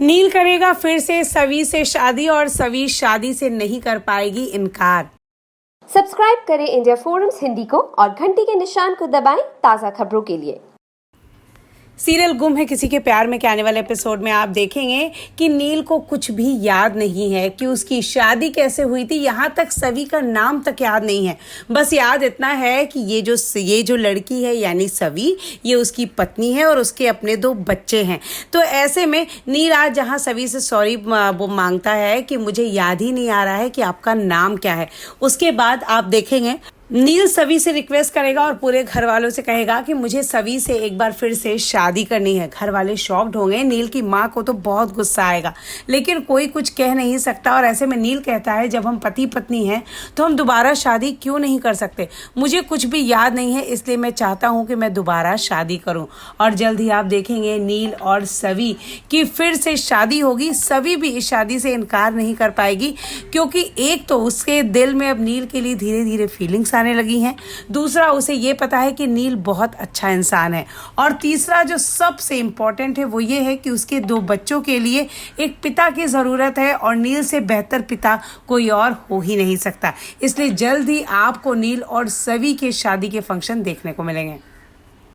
नील करेगा फिर से सवी से शादी और सवी शादी से नहीं कर पाएगी इनकार। सब्सक्राइब करें इंडिया फोरम्स हिंदी को और घंटी के निशान को दबाएं ताज़ा खबरों के लिए। सीरियल गुम है किसी के प्यार में के आने वाले एपिसोड में आप देखेंगे कि नील को कुछ भी याद नहीं है कि उसकी शादी कैसे हुई थी। यहाँ तक सवी का नाम तक याद नहीं है। बस याद इतना है कि ये जो लड़की है यानी सवी, ये उसकी पत्नी है और उसके अपने 2 बच्चे हैं। तो ऐसे में नील आज जहाँ सवी से सॉरी वो मांगता है कि मुझे याद ही नहीं आ रहा है कि आपका नाम क्या है, उसके बाद आप देखेंगे नील सवी से रिक्वेस्ट करेगा और पूरे घर वालों से कहेगा कि मुझे सवी से एक बार फिर से शादी करनी है। घर वाले शॉक्ड होंगे। नील की माँ को तो बहुत गुस्सा आएगा, लेकिन कोई कुछ कह नहीं सकता। और ऐसे में नील कहता है जब हम पति पत्नी हैं तो हम दोबारा शादी क्यों नहीं कर सकते। मुझे कुछ भी याद नहीं है, इसलिए मैं चाहता हूँ कि मैं दोबारा शादी करूँ। और जल्द ही आप देखेंगे नील और सवी की फिर से शादी होगी। सवी भी इस शादी से इनकार नहीं कर पाएगी, क्योंकि एक तो उसके दिल में अब नील के लिए धीरे धीरे फीलिंग्स आने लगी हैं, दूसरा उसे ये पता है कि नील बहुत अच्छा इंसान है, और तीसरा जो सबसे इम्पोर्टेंट है वो ये है कि उसके 2 बच्चों के लिए एक पिता की ज़रूरत है, और नील से बेहतर पिता कोई और हो ही नहीं सकता। इसलिए जल्द ही आपको नील और सवी के शादी के फंक्शन देखने को मिलेंगे।